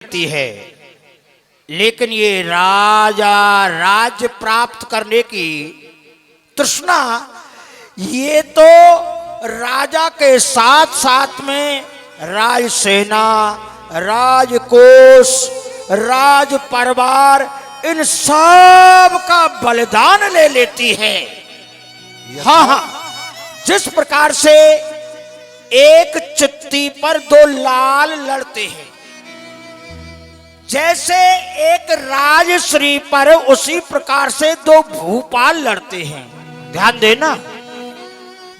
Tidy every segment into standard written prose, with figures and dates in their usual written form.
होती है, लेकिन ये राज्य प्राप्त करने की तृष्णा ये तो राजा के साथ साथ में राजसेना, राजकोष, राज परिवार इन सब का बलिदान ले लेती है। हाँ, जिस प्रकार से एक चित्ती पर दो लाल लड़ते हैं, जैसे एक राजश्री पर उसी प्रकार से दो भूपाल लड़ते हैं। ध्यान देना,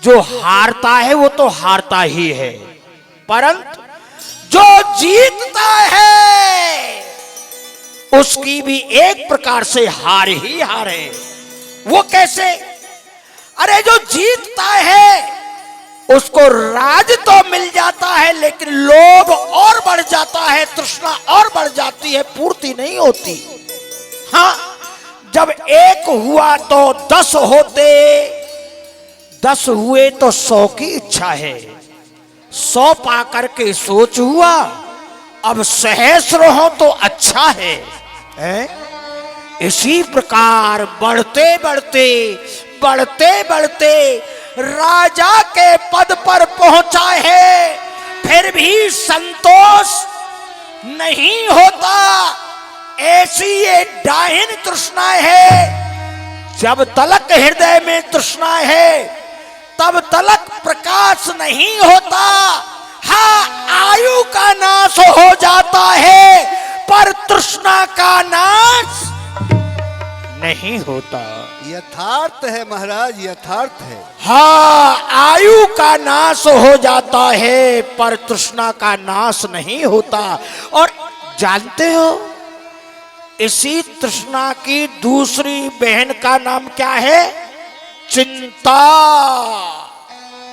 जो हारता है वो तो हारता ही है, परंतु जो जीतता है उसकी भी एक प्रकार से हार ही हार है। वो कैसे? अरे जो जीतता है उसको राज तो मिल जाता है, लेकिन लोभ और बढ़ जाता है, तृष्णा और बढ़ जाती है, पूर्ति नहीं होती। हाँ, जब एक हुआ तो 10 होते, 10 हुए तो 100 की इच्छा है, 100 पाकर के सोच हुआ अब सहस्र हो तो अच्छा है, इसी प्रकार बढ़ते बढ़ते बढ़ते बढ़ते राजा के पद पर पहुंचा है, फिर भी संतोष नहीं होता। ऐसी ये डाहिन तृष्णा है। जब तलक हृदय में तृष्णा है तब तलक प्रकाश नहीं होता। हाँ, आयु का नाश हो जाता है, पर तृष्णा का नाश नहीं होता। यथार्थ है महाराज, यथार्थ है। हाँ, आयु का नाश हो जाता है, पर तृष्णा का नाश नहीं होता। और जानते हो, इसी तृष्णा की दूसरी बहन का नाम क्या है? चिंता।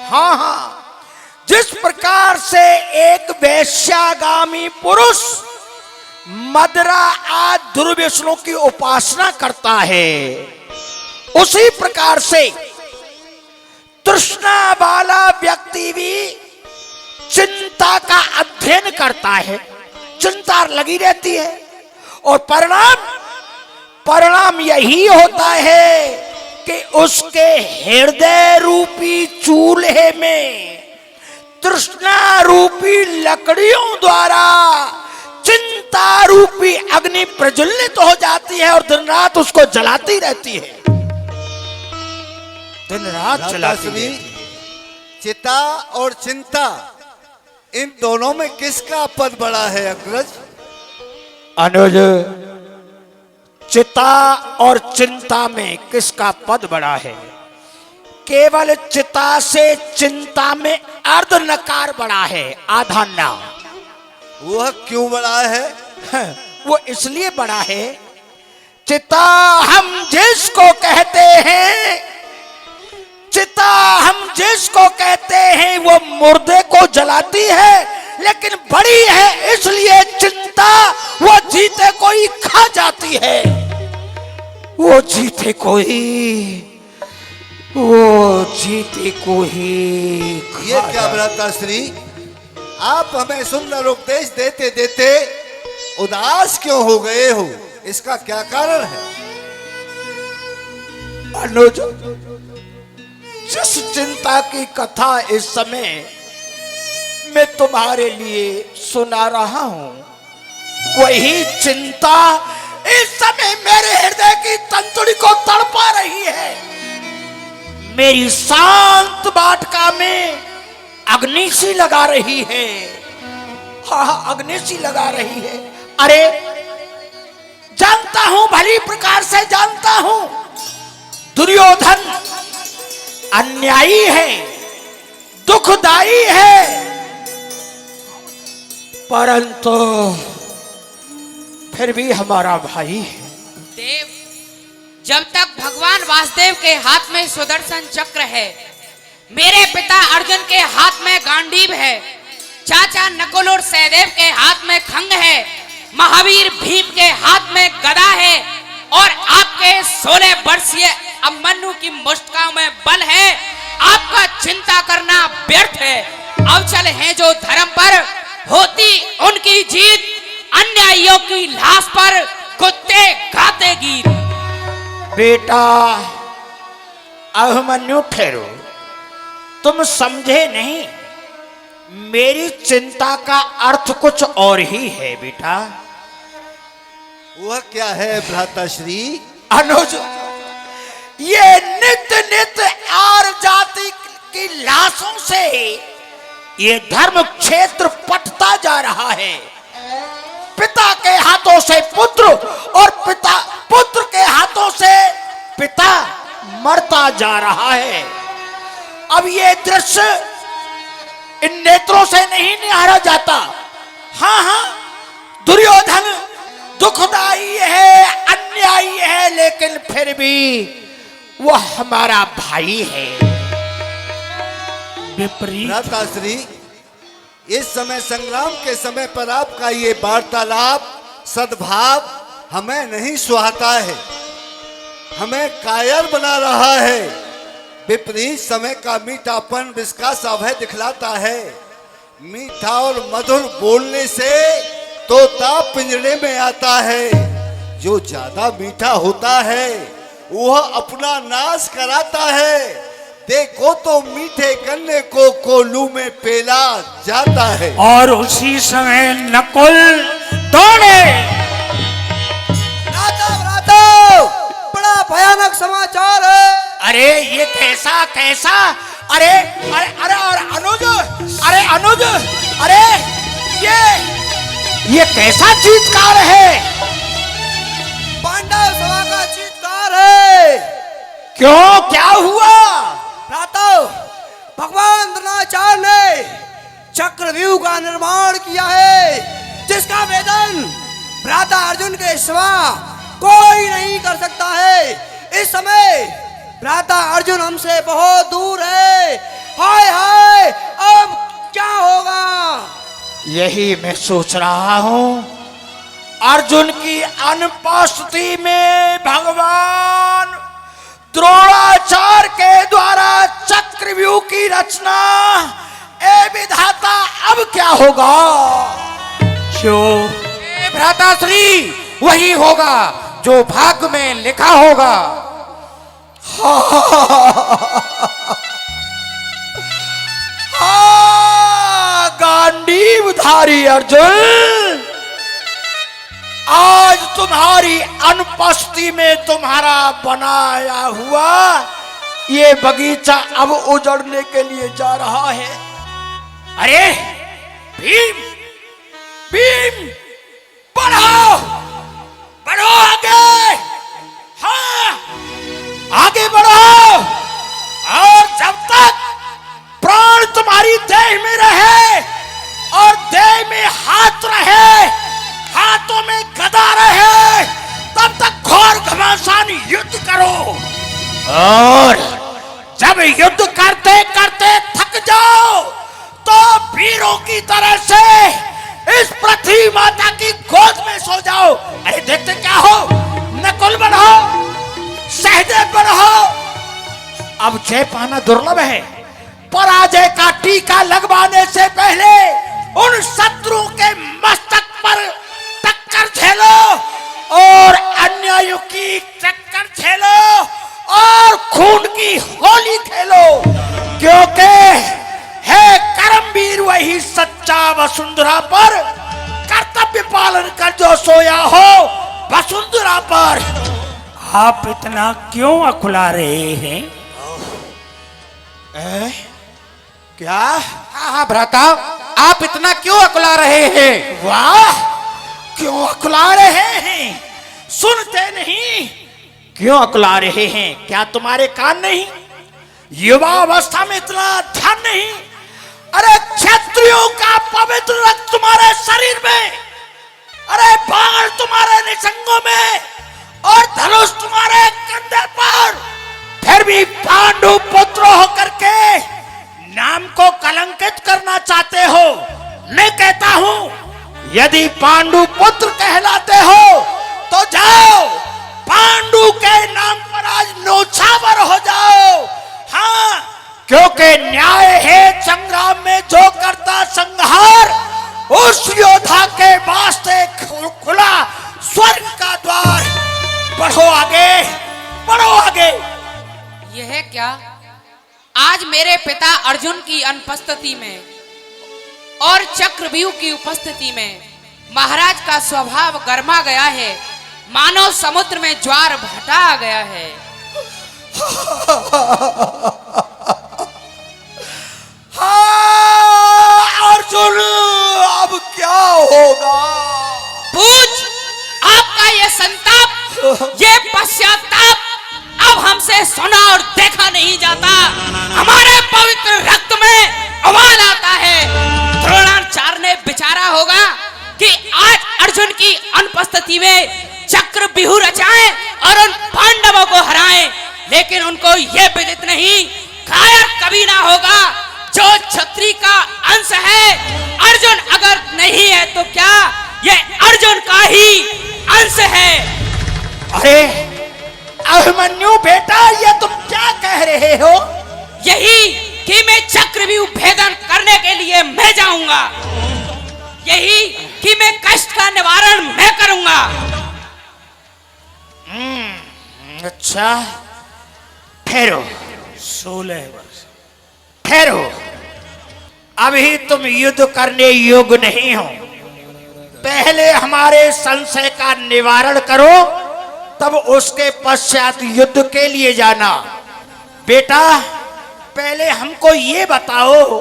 हाँ, जिस प्रकार से एक वैश्यागामी पुरुष मदरा आदि दुर्व्यसनों की उपासना करता है, उसी प्रकार से तृष्णा वाला व्यक्ति भी चिंता का अध्ययन करता है, चिंता लगी रहती है, और परिणाम यही होता है कि उसके हृदय रूपी चूल्हे में तृष्णा रूपी लकड़ियों द्वारा चिंता रूपी अग्नि प्रज्वलित हो जाती है और दिन रात उसको जलाती रहती है, दिन रात जलाती रहती है। चिता और चिंता, इन दोनों में किसका पद बड़ा है अग्रज? अनुज, चिता और चिंता में किसका पद बड़ा है? केवल चिता से चिंता में अर्ध नकार बड़ा है, आधा ना। वह क्यों बड़ा है? वो इसलिए बड़ा है, चिता हम जिसको कहते हैं, चिता हम जिसको कहते हैं वो मुर्दे को जलाती है, लेकिन बड़ी है इसलिए चिंता वो जीते को ही खा जाती है। वो जीते को ही ये क्या भ्राताश्री, आप हमें सुंदर उपदेश देते देते उदास क्यों हो गए हो? इसका क्या कारण है? अनुज, जिस चिंता की कथा इस समय मैं तुम्हारे लिए सुना रहा हूं, वही चिंता इस समय मेरे हृदय की तंतुड़ी को तड़पा रही है। मेरी शांत वाटिका में अग्नि सी लगा रही है। हाँ, अग्नि सी लगा रही है। अरे जानता हूं, भली प्रकार से जानता हूं, दुर्योधन अन्यायी है, दुखदाई है, परंतु फिर भी हमारा भाई है। देव, जब तक भगवान वासुदेव के हाथ में सुदर्शन चक्र है, मेरे पिता अर्जुन के हाथ में गांडीव है, चाचा नकुल और सहदेव के हाथ में खंग है, महावीर भीम के हाथ में गदा है, और आपके 16 वर्षीय अभिमन्यु की मुष्टिकाओं में बल है, आपका चिंता करना व्यर्थ है। अवचल हैं जो धर्म पर, होती उनकी जीत, अन्य भाइयों की लाश पर कुत्ते गाते गीत। बेटा अभिमन्यु ठहरो, तुम समझे नहीं, मेरी चिंता का अर्थ कुछ और ही है बेटा। वह क्या है भ्राताश्री? अनुज, ये नित्य नित्य आर जाति की लाशों से ये धर्म क्षेत्र पटता जा रहा है। पिता के हाथों से पुत्र और पुत्र के हाथों से पिता मरता जा रहा है। अब ये दृश्य इन नेत्रों से नहीं निहारा जाता। हाँ हाँ, दुर्योधन दुखदाई है, अन्यायी है, लेकिन फिर भी वह हमारा भाई है। विपरीत भ्राताश्री, इस समय संग्राम के समय पर आपका ये वार्तालाप सद्भाव हमें नहीं सुहाता है, हमें कायर बना रहा है। विपरीत समय का मीठापन विस्का सा भय दिखलाता है। मीठा और मधुर बोलने से तोता पिंजरे में आता है, जो ज्यादा मीठा होता है वह अपना नाश कराता है। देखो तो मीठे गन्ने को कोल्हू में पेला जाता है। और उसी समय नकुल दौड़े। बड़ा भयानक समाचार है। अरे ये कैसा कैसा, अरे अरे अरे और अनुज, अरे अनुज, अरे ये कैसा चीत्कार है? पांडव सभा का चीत्कार है। क्यों, क्या हुआ? भ्रातव, भगवान द्रोणाचार्य ने चक्रव्यूह का निर्माण किया है, जिसका वेदन भ्राता अर्जुन के सिवा कोई नहीं कर सकता है। इस समय भ्राता अर्जुन हमसे बहुत दूर है। हाय हाय, अब क्या होगा? यही मैं सोच रहा हूं। अर्जुन की अनुपस्थिति में भगवान द्रोणाचार्य के द्वारा चक्रव्यूह की रचना, ए विधाता अब क्या होगा? क्यों? भ्राताश्री, वही होगा जो भाग्य में लिखा होगा। गांडीवधारी अर्जुन, आज तुम्हारी अनुपस्थिति में तुम्हारा बनाया हुआ ये बगीचा अब उजड़ने के लिए जा रहा है। अरे भीम, भीम, बढ़ो, बढ़ो आगे, हाँ आगे बढ़ो। और जब तक प्राण तुम्हारी देह में रहे और देह में हाथ रहे, हाथों में गदा रहे, तब तक घोर घमासान युद्ध करो। और जब युद्ध करते करते थक जाओ तो वीरों की तरह से इस पृथ्वी माता की गोद में सो जाओ। अरे देखते क्या हो, नकुल बढ़ो, सहदेव बढ़ो। अब जय पाना दुर्लभ है। पराजय का टीका लगवाने से पहले उन शत्रुओं के मस्तक पर टक्कर झेलो और अन्यायों की टक्कर झेलो और खून की होली खेलो, क्योंकि है कर्मवीर वही सच्चा वसुंधरा पर कर्तव्य पालन कर जो सोया हो वसुंधरा पर। आप इतना क्यों अकुला रहे हैं? क्या? हाँ भ्राता, आप इतना क्यों अकुला रहे हैं? वाह, क्यों अकुला रहे हैं? सुनते नहीं? क्यों अकुला रहे हैं? क्या तुम्हारे कान नहीं? युवा अवस्था में इतना ध्यान नहीं? अरे क्षत्रियों का पवित्र रक्त तुम्हारे शरीर में, अरे बाण तुम्हारे निसंगों में और धनुष तुम्हारे कंधे पर, फिर भी पांडु पुत्र होकर के नाम को कलंकित करना चाहते हो। मैं कहता हूं यदि पांडु पुत्र कहलाते हो तो जाओ पांडु के नाम पर आज नौछावर हो जाओ। हाँ, क्योंकि न्याय है संग्राम में जो करता संहार, उस योद्धा के वास्ते खुला क्या आज मेरे पिता अर्जुन की अनुपस्थिति में और चक्रव्यूह की उपस्थिति में महाराज का स्वभाव गर्मा गया है, मानो समुद्र में ज्वार भटा आ गया है। अर्जुन, अब क्या होगा? पूछ, आपका ये संताप, ये पश्चाताप अब हमसे सुना और देखा नहीं जाता। हमारे पवित्र रक्त में उबाल आता है। द्रोणाचार्य ने विचारा होगा कि आज अर्जुन की अनुपस्थिति में चक्रव्यूह रचाएं और उन पांडवों को हराएं, लेकिन उनको ये विदित नहीं, कायर कभी ना होगा जो क्षत्रिय का अंश है। अर्जुन अगर नहीं है तो क्या ये अर्जुन का ही अंश है। अरे अभिमन्यु बेटा, ये तुम क्या कह रहे हो? यही कि मैं चक्रव्यूह भेदन करने के लिए मैं जाऊंगा, यही कि मैं कष्ट का निवारण मैं करूंगा। अच्छा, ठहरो। 16 वर्ष ठहरो, अभी तुम युद्ध करने योग्य नहीं हो। पहले हमारे संशय का निवारण करो, तब उसके पश्चात युद्ध के लिए जाना। बेटा, पहले हमको ये बताओ,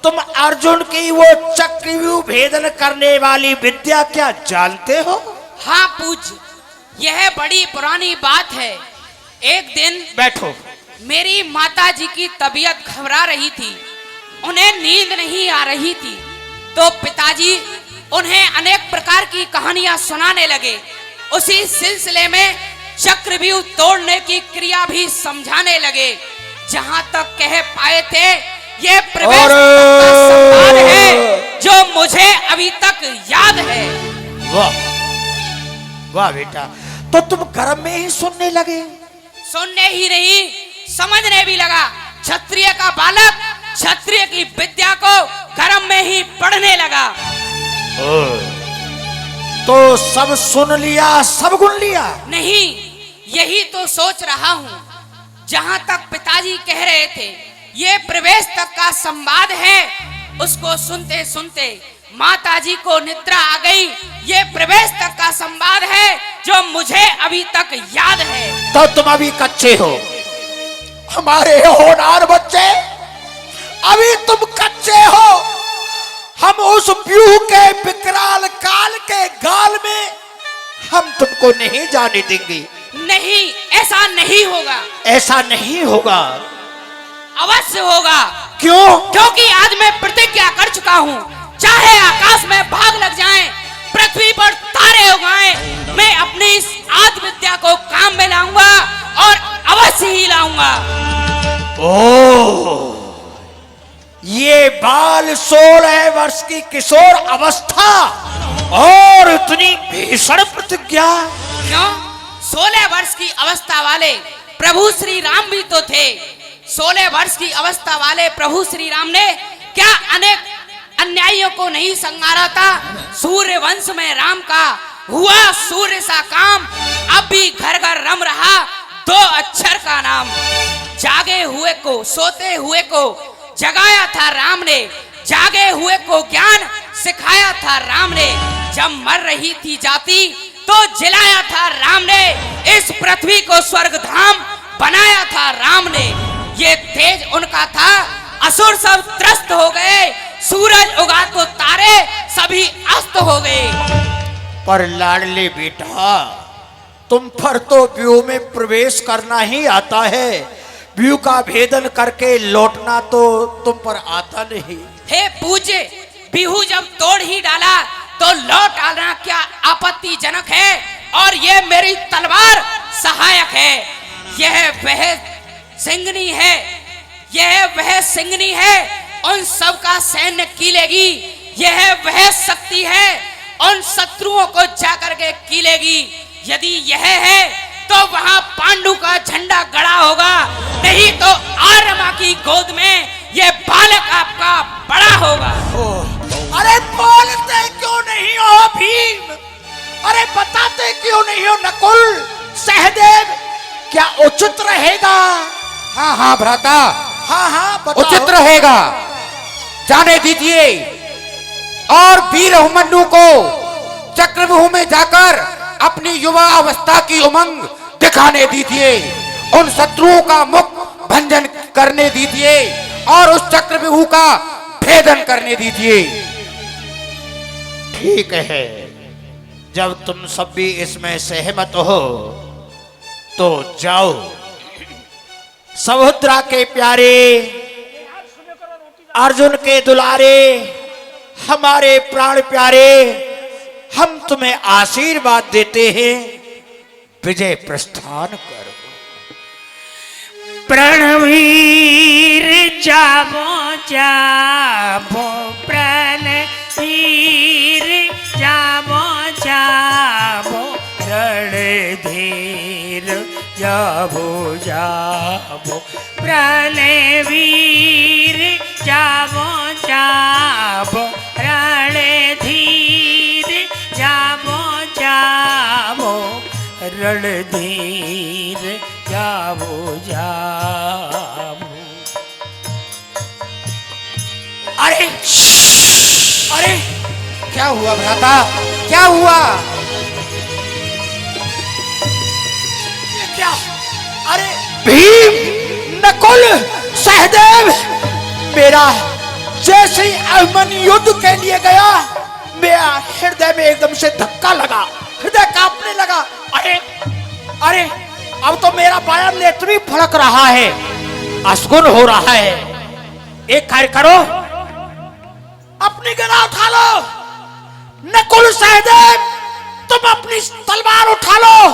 तुम अर्जुन की वो चक्रव्यूह भेदन करने वाली विद्या क्या जानते हो? हाँ पूज्य, यह बड़ी पुरानी बात है। एक दिन बैठो। मेरी माता जी की तबीयत घबरा रही थी, उन्हें नींद नहीं आ रही थी, तो पिताजी उन्हें अनेक प्रकार की कहानियां सुनाने लगे। उसी सिलसिले में चक्रव्यूह तोड़ने की क्रिया भी समझाने लगे। जहां तक कह पाए थे, ये प्रवेश का संवाद है जो मुझे अभी तक याद है। वाह वाह बेटा, तो तुम गर्म में ही सुनने लगे? सुनने ही नहीं, समझने भी लगा। क्षत्रिय का बालक क्षत्रिय की विद्या को गर्म में ही पढ़ने लगा। तो सब सुन लिया, सब गुण लिया? नहीं, यही तो सोच रहा हूँ। जहाँ तक पिताजी कह रहे थे ये प्रवेश तक का संवाद है, उसको सुनते सुनते माताजी को निद्रा आ गई। ये प्रवेश तक का संवाद है जो मुझे अभी तक याद है। तो तुम अभी कच्चे हो, हमारे होनहार बच्चे, अभी तुम कच्चे हो। हम उस व्यूह के विकराल काल के गाल में हम तुमको नहीं जाने देंगे। नहीं, ऐसा नहीं होगा। ऐसा नहीं होगा? अवश्य होगा। क्यों? क्योंकि आज मैं प्रतिज्ञा कर चुका हूँ, चाहे आकाश में भाग लग जाएं, पृथ्वी पर तारे उगाएं, मैं अपनी इस आदि विद्या को काम में लाऊंगा और अवश्य ही लाऊंगा। ओह, ये बाल 16 वर्ष की किशोर अवस्था और इतनी भीषण प्रतिज्ञा? क्यों? 16 वर्ष की अवस्था वाले प्रभु श्री राम भी तो थे। 16 वर्ष की अवस्था वाले प्रभु श्री राम ने क्या अनेक अन्यायियों को नहीं संगारा था? सूर्य वंश में राम का हुआ सूर्य सा काम, अब भी घर घर रम रहा 2 अक्षर का नाम। जागे हुए को, सोते हुए को जगाया था राम ने, जागे हुए को ज्ञान सिखाया था राम ने। जब मर रही थी जाति तो जिलाया था राम ने, इस पृथ्वी को स्वर्ग धाम बनाया था राम ने। ये तेज उनका था, असुर सब त्रस्त हो गए, सूरज उगा तो तारे सभी अस्त हो गए। पर लाडले बेटा, तुम पर तो व्यूह में प्रवेश करना ही आता है, व्यूह का भेदन करके लौटना तो तुम पर आता नहीं। हे पूज्य, बिहू जब तोड़ ही डाला तो लौट आना क्या आपत्तिजनक है? और ये मेरी तलवार सहायक है। यह वह सिंगनी है, यह वह सिंगनी है, उन सब का सैन्य कीलेगी। यह वह शक्ति है, उन शत्रुओं को जाकर के कीलेगी। यदि यह है तो वहां पांडु का झंडा गड़ा होगा, नहीं तो आर्यमा की गोद में यह बालक आपका बड़ा होगा। अरे बोलते क्यों नहीं हो भीम? अरे बताते क्यों नहीं हो नकुल, सहदेव? क्या उचित रहेगा हाँ हाँ भ्राता, हाँ हाँ बताओ। उचित रहेगा, जाने दीजिए। और वीर अभिमन्यु को चक्रव्यूह में जाकर अपनी युवा अवस्था की उमंग दिखाने दीजिए। उन शत्रुओं का मुख भंजन करने दीजिए और उस चक्रव्यूह का भेदन करने दीजिए। ठीक है, जब तुम सब भी इसमें सहमत हो तो जाओ। समुद्रा के प्यारे, अर्जुन के दुलारे, हमारे प्राण प्यारे, हम तुम्हें आशीर्वाद देते हैं, विजय प्रस्थान करो। प्रणवीर जाबो जाबो, प्रणवीर जाबो जाबो, रणधीर जाबो जाबो, प्रणवीर जाबो जाबो, रणधीर जाबो जाबो, रणधीर जाबो जाबो। अरे अरे क्या हुआ भ्राता, क्या हुआ? ये क्या? अरे भीम, नकुल, सहदेव, मेरा जैसे ही अभिमन्यु युद्ध के लिए गया, मेरा हृदय में एकदम से धक्का लगा, हृदय कांपने लगा। अरे अरे अब तो मेरा बायां नेत्र भी फड़क रहा है, अशगुन हो रहा है। एक कार्य करो, अपनी गदा उठा लो। नकुल, सहदेव, तुम अपनी तलवार उठा लो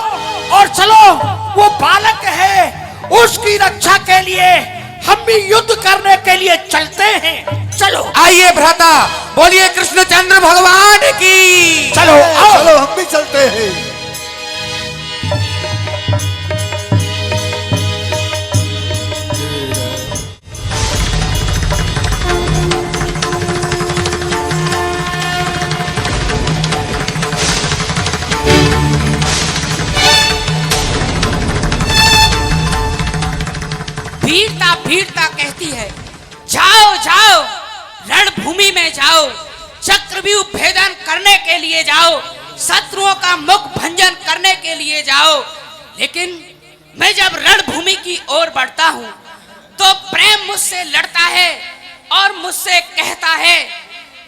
और चलो। वो बालक है, उसकी रक्षा के लिए हम भी युद्ध करने के लिए चलते हैं। चलो आइए भ्राता, बोलिए कृष्णचंद्र भगवान की। चलो आओ। चलो हम भी चलते हैं। वीरता वीरता कहती है, जाओ जाओ, रणभूमि में जाओ, चक्रव्यूह भेदन करने के लिए जाओ, शत्रुओं का मुख भंजन करने के लिए जाओ। लेकिन मैं जब रणभूमि की ओर बढ़ता हूँ तो प्रेम मुझसे लड़ता है और मुझसे कहता है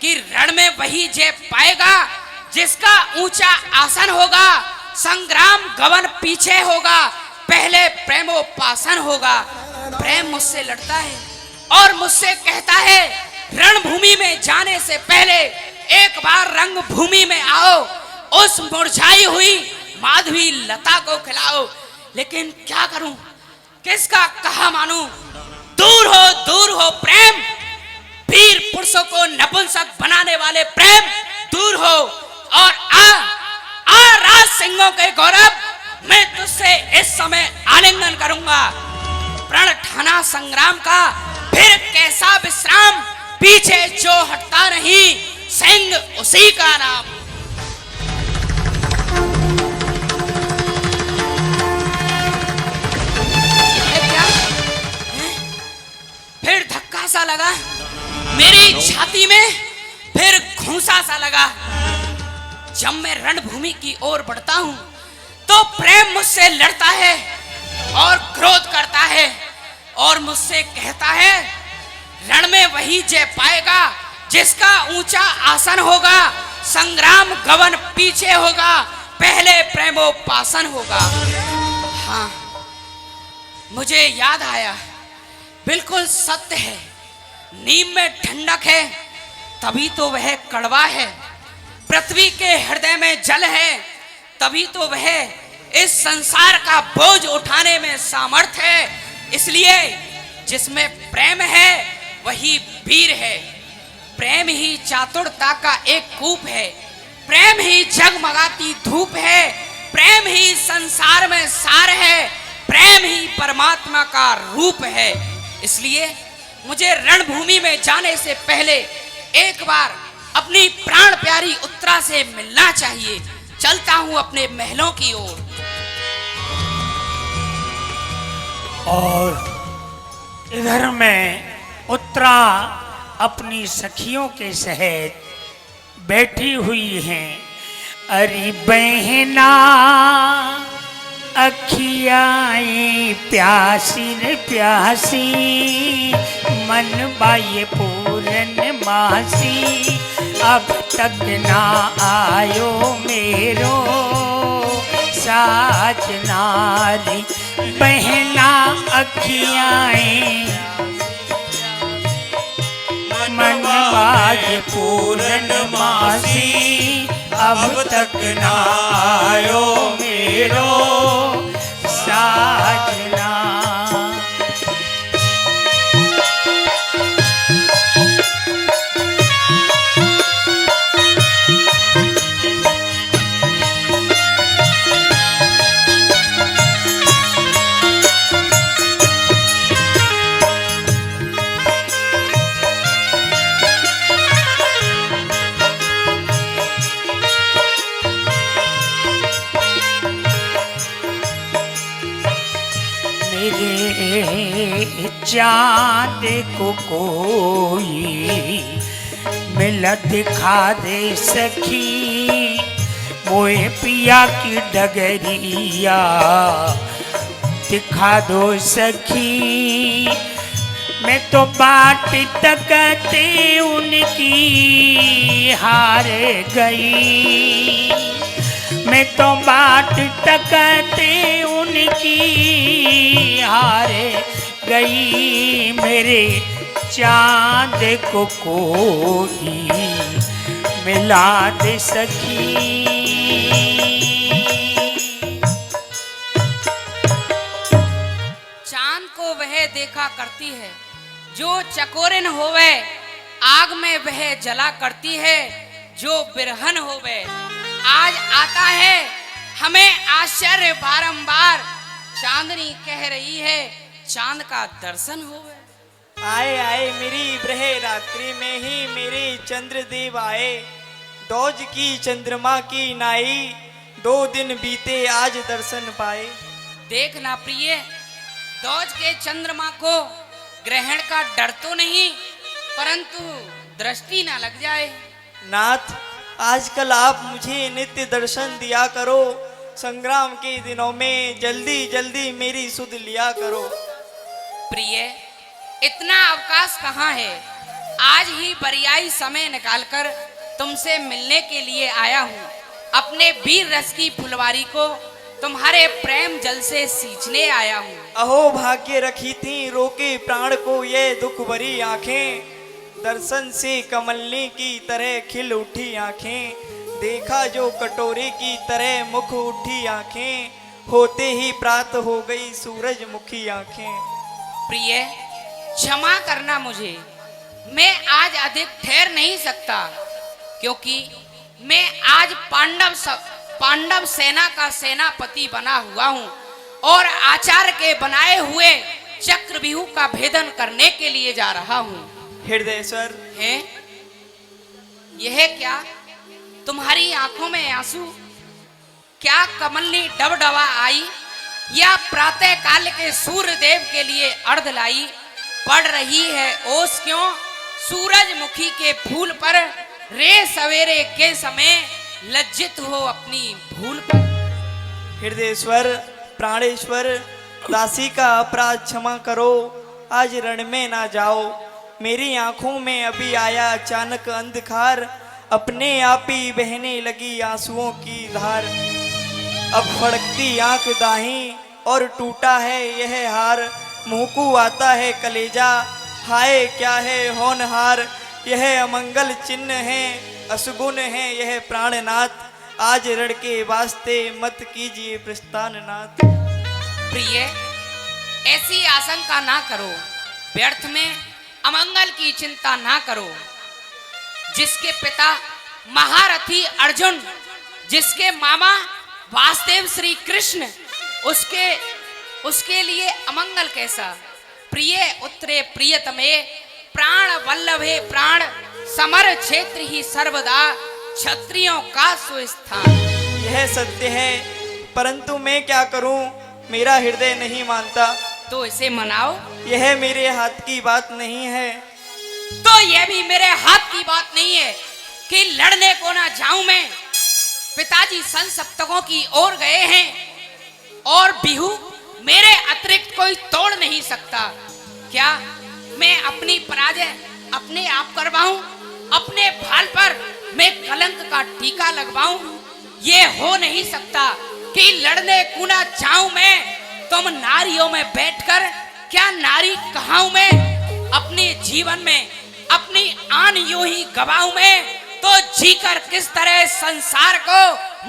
कि रण में वही जय पाएगा जिसका ऊंचा आसन होगा, संग्राम गवन पीछे होगा, पहले प्रेमोपासन होगा। प्रेम मुझसे लड़ता है और मुझसे कहता है, रणभूमि में जाने से पहले एक बार रंग भूमि में आओ, उस मुरझाई हुई माधवी लता को खिलाओ। लेकिन क्या करूं, किसका कहा मानूं? दूर हो प्रेम, वीर पुरुषों को नपुंसक बनाने वाले प्रेम, दूर हो। और आ राज सिंहों के गौरव, मैं तुझसे इस समय आलिंगन करूंगा। प्रण ठाना संग्राम का, फिर कैसा विश्राम, पीछे जो हटता नहीं, सिंह उसी का नाम। क्या? फिर धक्का सा लगा मेरी छाती में, फिर घूंसा सा लगा। जब मैं रणभूमि की ओर बढ़ता हूं तो प्रेम मुझसे लड़ता है और क्रोध करता है और मुझसे कहता है, रण में वही जय पाएगा जिसका ऊंचा आसन होगा, संग्राम गवन पीछे होगा, पहले प्रेमोपासन होगा। हाँ, मुझे याद आया, बिल्कुल सत्य है। नीम में ठंडक है तभी तो वह कड़वा है, पृथ्वी के हृदय में जल है तभी तो वह इस संसार का बोझ उठाने में सामर्थ है। इसलिए जिसमें प्रेम है वही वीर है। प्रेम ही चातुरता का एक कूप है, प्रेम ही जगमगाती धूप है, प्रेम ही संसार में सार है, प्रेम ही परमात्मा का रूप है। इसलिए मुझे रणभूमि में जाने से पहले एक बार अपनी प्राण प्यारी उत्तरा से मिलना चाहिए। चलता हूं अपने महलों की ओर। और इधर में उत्तरा अपनी सखियों के सहित बैठी हुई हैं। अरे बहना अखियाँ प्यासी रे प्यासी, मन बाये पूरन मासी, अब तक ना आयो मेरो साजना रे। बहना अखियाँ मन बाये पूरन मासी, अब तक ना आयो मेरो साजना। चाँद को कोई मिला दिखा दे सखी, मोए पिया की डगरिया दिखा दो सखी। मैं तो बाट तकते उनकी हार गई, मैं तो बाट तकते उनकी हार गई। मेरे चांद को कोई मिला दे सखी। चांद को वह देखा करती है जो चकोरिन होवे, आग में वह जला करती है जो बिरहन होवे। आज आता है हमें आश्चर्य बारंबार, चांदनी कह रही है चांद का दर्शन होवे। आए आए मेरी ब्रह रात्रि में ही मेरे चंद्रदेव आए, दौज की चंद्रमा की नाई, 2 दिन बीते आज दर्शन पाए। देखना प्रिय, दौज के चंद्रमा को ग्रहण का डर तो नहीं, परंतु दृष्टि ना लग जाए। नाथ, आजकल आप मुझे नित्य दर्शन दिया करो, संग्राम के दिनों में जल्दी जल्दी मेरी सुध लिया करो। प्रिय, इतना अवकाश कहाँ है? आज ही बरियाई समय निकालकर तुमसे मिलने के लिए आया हूँ। अपने वीर रस की फुलवारी को तुम्हारे प्रेम जल से सींचने आया हूँ। अहो भाग्य रखी थी रोके प्राण को ये दुख भरी आंखें, दर्शन से कमलनी की तरह खिल उठी आंखें, देखा जो कटोरे की तरह मुख उठी आंखें, होते ही प्रात हो गई सूरजमुखी आंखें। प्रिय, क्षमा करना मुझे, मैं आज अधिक ठहर नहीं सकता, क्योंकि मैं आज पांडव सेना का सेनापति बना हुआ हूँ और आचार्य के बनाए हुए चक्रव्यूह का भेदन करने के लिए जा रहा हूँ। हृदयेश्वर, है यह क्या? तुम्हारी आंखों में आंसू? क्या कमलनी डबडबा आई या प्रातः काल के सूर्य देव के लिए अर्ध लाई? पड़ रही है ओस क्यों सूरजमुखी के फूल पर? रे सवेरे के समय लज्जित हो अपनी भूल पर। हृदयेश्वर, प्राणेश्वर, दासी का अपराध क्षमा करो, आज रण में ना जाओ। मेरी आंखों में अभी आया अचानक अंधकार, अपने आप ही बहने लगी आंसुओं की धार। अब फड़कती आंख दाही और टूटा है यह हार, मुंह को आता है कलेजा, हाय क्या है होनहार। यह अमंगल चिन्ह है, असगुन है यह प्राणनाथ, आज रण के वास्ते मत कीजिए प्रस्थान नाथ। प्रिय, ऐसी आशंका ना करो, व्यर्थ में अमंगल की चिंता ना करो। जिसके पिता महारथी अर्जुन, जिसके मामा वासुदेव श्री कृष्ण, उसके लिए अमंगल कैसा? प्रिय उत्तरे प्रियतमे, प्राण वल्लभे प्राण, समर क्षेत्र ही सर्वदा, क्षत्रियों का सुस्थान। यह सत्य है, परंतु मैं क्या करूं, मेरा हृदय नहीं मानता। तो इसे मनाओ। यह मेरे हाथ की बात नहीं है। तो यह भी मेरे हाथ की बात नहीं है कि लड़ने को ना जाऊं मैं। पिताजी सन सप्तकों की ओर गए हैं और बिहू मेरे अतिरिक्त कोई तोड़ नहीं सकता। क्या मैं अपनी पराजय अपने आप करवाऊं? अपने भाल पर मैं कलंक का टीका लगवाऊं? ये हो नहीं सकता कि लड़ने को ना जाऊं मैं। तुम नारियों में बैठकर क्या नारी कहाऊं मैं? अपने जीवन में अपनी आन यूं ही गवाऊं मैं, तो जीकर किस तरह संसार को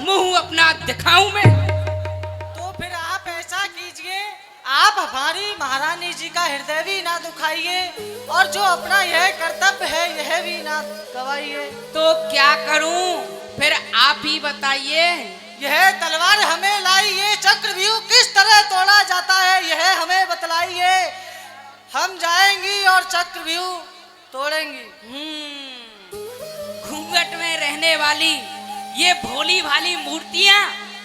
मुंह अपना दिखाऊं मैं? तो फिर आप ऐसा कीजिए, आप हमारी महारानी जी का हृदय भी ना दुखाइए और जो अपना यह कर्तव्य है यह भी ना गवाइए। तो क्या करूं? फिर आप ही बताइए। यह तलवार हमें लाइए, चक्रव्यूह किस तरह तोड़ा जाता है यह हमें बतलाइए। हम जाएंगी और चक्रव्यूह तोड़ेंगी। घूंघट में रहने वाली ये भोली भाली मूर्तियां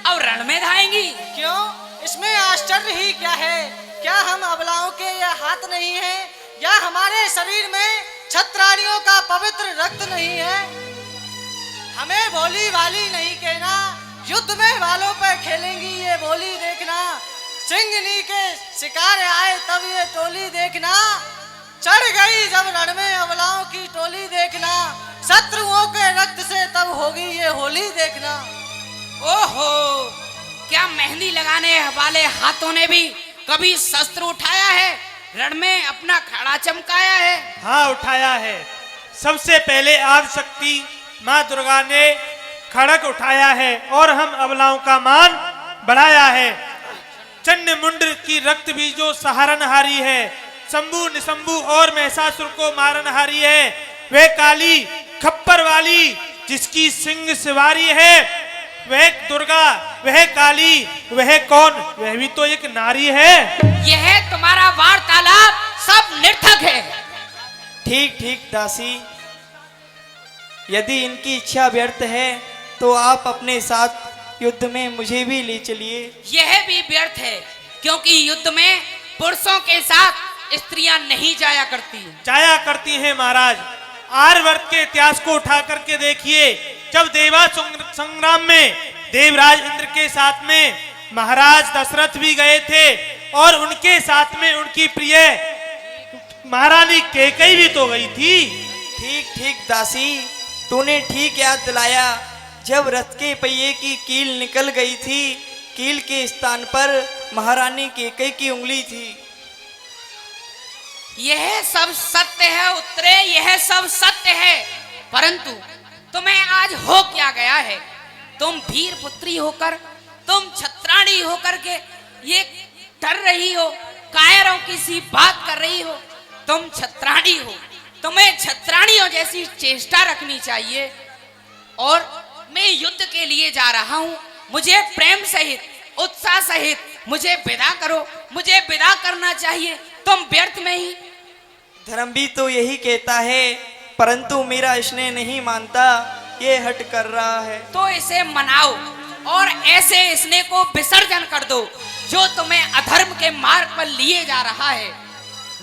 अब रण में धाएंगी। क्यों? इसमें आश्चर्य ही क्या है? क्या हम अबलाओं के ये हाथ नहीं हैं? या हमारे शरीर में छत्राणियों का पवित्र रक्त नहीं है? हमें भोली भाली नहीं कहना, युद्ध में वालों पर खेलेंगी ये बोली देखना। सिंहनी के शिकार आए तब ये टोली देखना, चढ़ गई जब रण में अबलाओं की टोली देखना। शत्रुओं के रक्त से तब होगी ये होली देखना। ओहो, क्या मेहंदी लगाने वाले हाथों ने भी कभी शस्त्र उठाया है? रण में अपना खड़ा चमकाया है? हाँ, उठाया है। सबसे पहले आदि शक्ति माँ दुर्गा ने खड़ग उठाया है और हम अबलाओं का मान बढ़ाया है। चंड मुंड की रक्त भी जो सहारनहारी है, शंभु निशंभु और महिषासुर को मारनहारी है, वह काली खप्पर वाली जिसकी सिंह सवारी है, वह दुर्गा, वह काली, वह कौन? वह भी तो एक नारी है। यह तुम्हारा वार्तालाप सब निर्थक है। ठीक ठीक दासी, यदि इनकी इच्छा व्यर्थ है तो आप अपने साथ युद्ध में मुझे भी ले चलिए। यह भी व्यर्थ है, क्योंकि युद्ध में पुरुषों के साथ स्त्रियां नहीं जाया करती। जाया करती हैं महाराज। आर्यवर्त के इतिहास को उठा करके देखिए। जब देवा संग्राम में देवराज इंद्र के साथ में महाराज दशरथ भी गए थे और उनके साथ में उनकी प्रिय महारानी कैकेयी भी तो गई थी। ठीक ठीक दासी, तूने ठीक याद दिलाया। जब रथ के पहिए की कील निकल गई थी, कील के स्थान पर महारानी कैकेयी की उंगली थी। यह सब सत्य है उत्तरे, यह सब सत्य है। परंतु तुम्हें आज हो क्या गया है? तुम वीर पुत्री होकर, तुम छत्राणी होकर के ये डर रही हो, कायरों की सी बात कर रही हो। तुम छत्राणी हो, तुम्हें छत्राणियों जैसी चेष्टा रखनी चाहिए। और मैं युद्ध के लिए जा रहा हूँ, मुझे प्रेम सहित उत्साह सहित मुझे विदा करो, मुझे विदा करना चाहिए। तुम व्यर्थ में ही। धर्म भी तो यही कहता है, परंतु मेरा स्नेह नहीं मानता, ये हट कर रहा है। तो इसे मनाओ और ऐसे स्नेह को विसर्जन कर दो जो तुम्हें अधर्म के मार्ग पर लिए जा रहा है।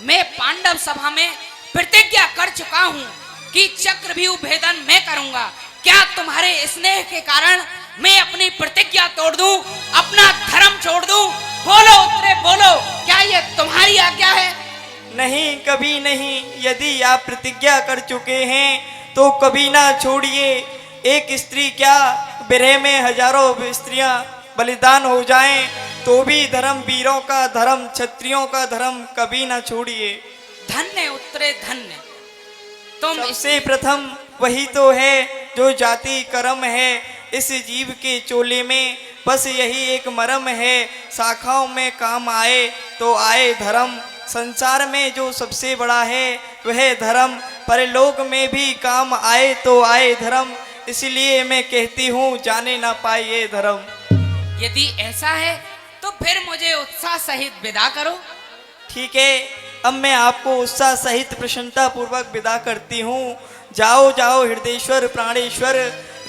मैं पांडव सभा में प्रतिज्ञा कर चुका हूँ कि चक्रव्यूह भेदन मैं करूंगा। क्या तुम्हारे स्नेह के कारण मैं अपनी प्रतिज्ञा तोड़ दूं, अपना धर्म छोड़ दूं? बोलो उत्तरे बोलो, क्या ये तुम्हारी आज्ञा है? नहीं, कभी नहीं। यदि आप प्रतिज्ञा कर चुके हैं तो कभी ना छोड़िए। एक स्त्री क्या, विरह में हजारों स्त्रियां बलिदान हो जाएं तो भी धर्म वीरों का धर्म, क्षत्रियों का धर्म कभी ना छोड़िए। धन्य उत्तरे धन्य। तुम सबसे प्रथम वही तो है जो जाति कर्म है इस जीव के चोले में। बस यही एक मरम है, शाखाओं में काम आए तो आए धर्म। संसार में जो सबसे बड़ा है वह धर्म, परलोक में भी काम आए तो आए धर्म। इसलिए मैं कहती हूँ जाने ना पाए ये धर्म। यदि ऐसा है तो फिर मुझे उत्साह सहित विदा करो। ठीक है, अब मैं आपको उत्साह सहित प्रसन्नता पूर्वक विदा करती हूँ। जाओ जाओ हृदयेश्वर प्राणेश्वर,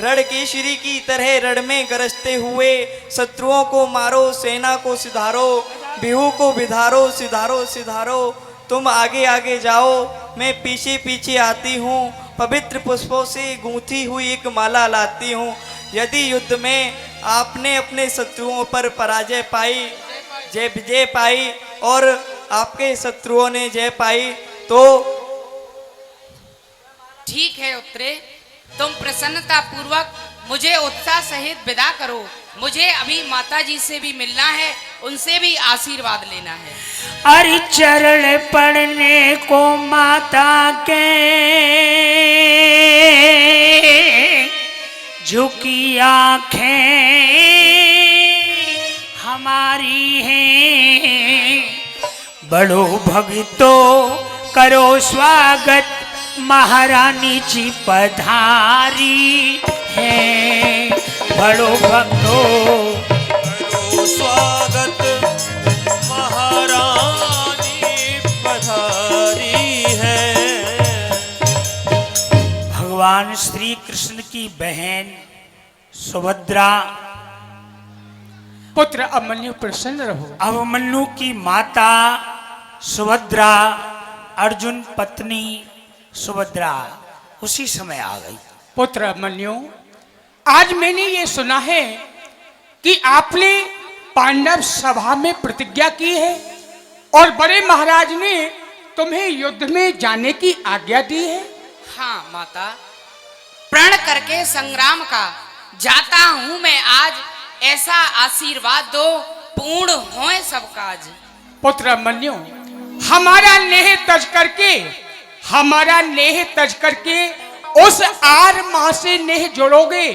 रण केसरी की तरह रण में गरजते हुए शत्रुओं को मारो, सेना को सुधारो। बिहू को विधारो सिधारो सिधारो। तुम आगे आगे जाओ, मैं पीछे पीछे आती हूँ। पवित्र पुष्पों से गूंथी हुई एक माला लाती हूँ। यदि युद्ध में आपने अपने शत्रुओं पर पराजय पाई, जय विजय पाई और आपके शत्रुओं ने जय पाई तो ठीक है उत्तरे, तुम प्रसन्नता पूर्वक मुझे उत्साह सहित विदा करो। मुझे अभी माता जी से भी मिलना है, उनसे भी आशीर्वाद लेना है। अरे चरण पड़ने को माता के झुकी आंखें हमारी हैं, बड़ो भक्तों करो स्वागत, महारानी जी पधारी है। बड़ो भक्तों करो स्वागत, महारानी पधारी है। भगवान श्री कृष्ण की बहन सुभद्रा, पुत्र अभिमन्यु प्रसन्न रहो। अभिमन्यु की माता सुभद्रा, अर्जुन पत्नी सुभद्रा उसी समय आ गई। पुत्र अभिमन्यु, आज मैंने ये सुना है कि आपने पांडव सभा में प्रतिज्ञा की है और बड़े महाराज ने तुम्हें युद्ध में जाने की आज्ञा दी है। हाँ माता, प्रण करके संग्राम का जाता हूँ मैं आज। ऐसा आशीर्वाद दो, पूर्ण होए सब काज। पुत्र अभिमन्यु, हमारा नेह तज करके उस आर माह से नेह जोड़ोगे,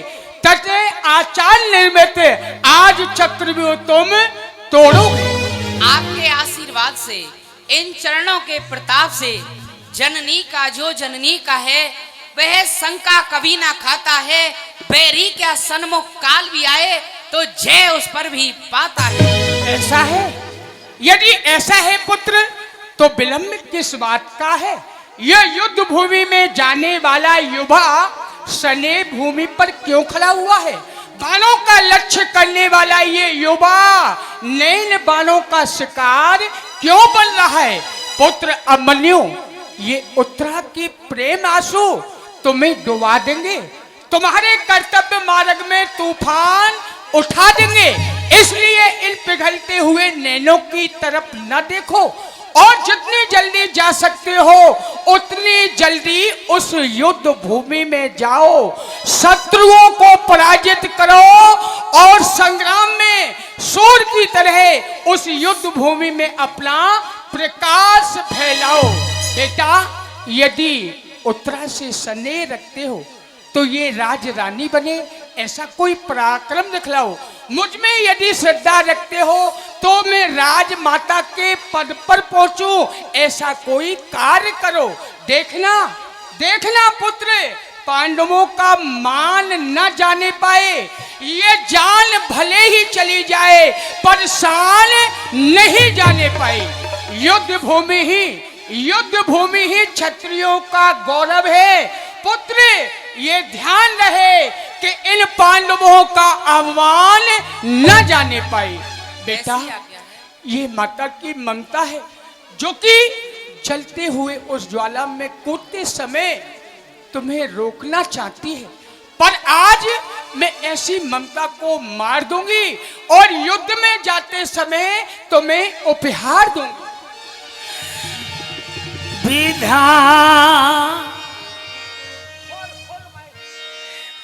तटे आचार निर्मित आज चक्रव्यूह तुम तोड़ोगे। आपके आशीर्वाद से, इन चरणों के प्रताप से जननी का जो जननी का है वह शंका कभी ना खाता है। बैरी क्या सन्मुख काल भी आए तो जय उस पर भी पाता है। ऐसा है? यदि ऐसा है पुत्र, तो विलंब किस बात का है? यह युद्ध भूमि में जाने वाला युवा सने भूमि पर क्यों खड़ा हुआ है? बाणों का लक्ष्य करने वाला ये युवा नैन बाणों का शिकार क्यों बन रहा है? पुत्र अभिमन्यु, ये उत्तरा की प्रेम आंसू तुम्हें डुबा देंगे, तुम्हारे कर्तव्य मार्ग में तूफान उठा देंगे। इसलिए इन पिघलते हुए नैनों की तरफ न देखो और जितनी जल्दी जा सकते हो उतनी जल्दी उस युद्ध भूमि में जाओ, शत्रुओं को पराजित करो और संग्राम में सूर्य की तरह उस युद्ध भूमि में अपना प्रकाश फैलाओ। बेटा, यदि उत्तरा से स्नेह रखते हो तो ये राज रानी बने ऐसा कोई पराक्रम दिखलाओ। मुझ में यदि श्रद्धा रखते हो तो मैं राजमाता के पद पर पहुंचूं ऐसा कोई कार्य करो। देखना देखना पुत्र, पांडवों का मान न जाने पाए, ये जान भले ही चली जाए पर शान नहीं जाने पाए। युद्ध भूमि ही क्षत्रियों का गौरव है। पुत्र, ये ध्यान रहे कि इन पांडवों का अवमान न जाने पाए। बेटा, ये माता की ममता है जो कि जलते हुए उस ज्वाला में कूदते समय तुम्हें रोकना चाहती है, पर आज मैं ऐसी ममता को मार दूंगी और युद्ध में जाते समय तुम्हें उपहार दूंगी।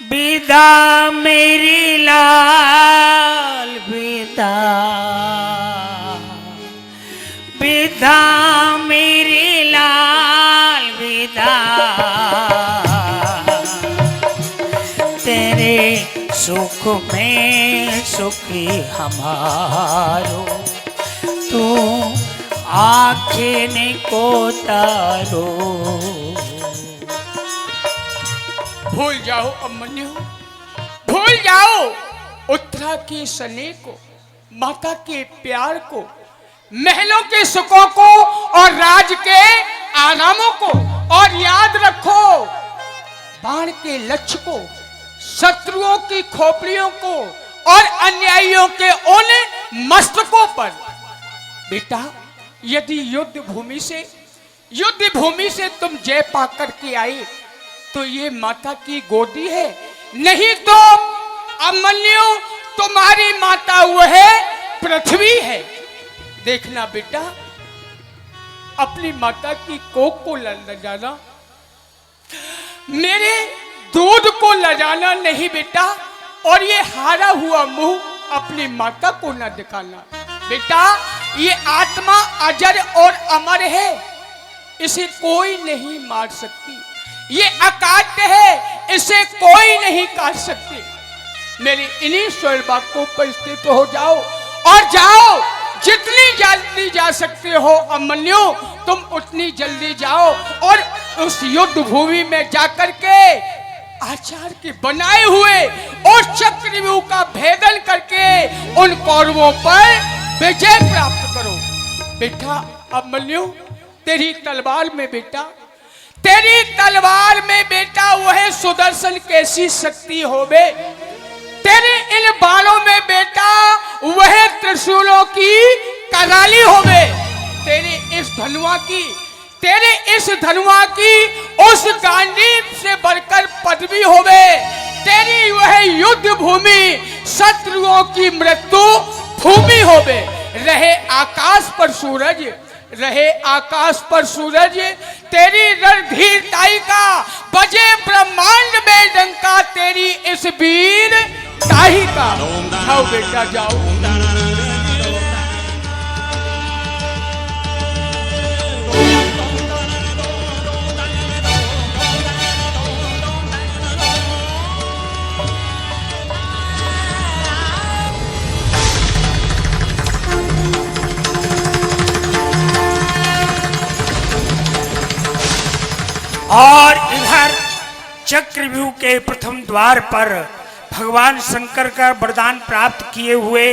विदा मेरी लाल, विदा विदा मेरी लाल, विदा तेरे सुख में सुखी हमारो, तू आँखें को तारो। भूल जाओ अभिमन्यु, भूल जाओ उत्तरा के स्नेह को, माता के प्यार को, महलों के सुखों को और राज के आरामों को, और याद रखो बाण के लक्ष्य को, शत्रुओं की खोपड़ियों को और अन्यायियों के उन मस्तकों पर। बेटा, यदि युद्ध भूमि से तुम जय पा करके आए तो ये माता की गोदी है, नहीं तो अमन्यु तुम्हारी माता वह पृथ्वी है। देखना बेटा, अपनी माता की कोख को ल जाना, मेरे दूध को ल जाना नहीं बेटा, और ये हारा हुआ मुंह अपनी माता को न दिखाना। बेटा, ये आत्मा अजर और अमर है, इसे कोई नहीं मार सकती। ये अकाट्य है, इसे कोई नहीं काट सकती। मेरी इन्हीं स्वर वाक्यों पर स्थित हो जाओ और जाओ, जितनी जल्दी जा सकते हो अमन्यु, तुम उतनी जल्दी जाओ और उस युद्ध भूमि में जाकर के आचार्य के बनाए हुए और चक्रव्यूह का भेदन करके उन कौरवों पर विजय प्राप्त करो। बेटा अमन्यु, तेरी तलवार में बेटा वह सुदर्शन कैसी शक्ति होवे, तेरे इन बालों में बेटा वह त्रिशूलों की कराली होवे, तेरे इस धनुआ की उस गांडीव से बढ़कर पदवी होवे, तेरी वह युद्ध भूमि शत्रुओं की मृत्यु भूमि होवे। रहे आकाश पर सूरज, तेरी रणधीरताई का बजे ब्रह्मांड में डंका, तेरी इस वीर ताही का। जाओ बेटा जाओ। और इधर चक्रव्यूह के प्रथम द्वार पर भगवान शंकर का वरदान प्राप्त किए हुए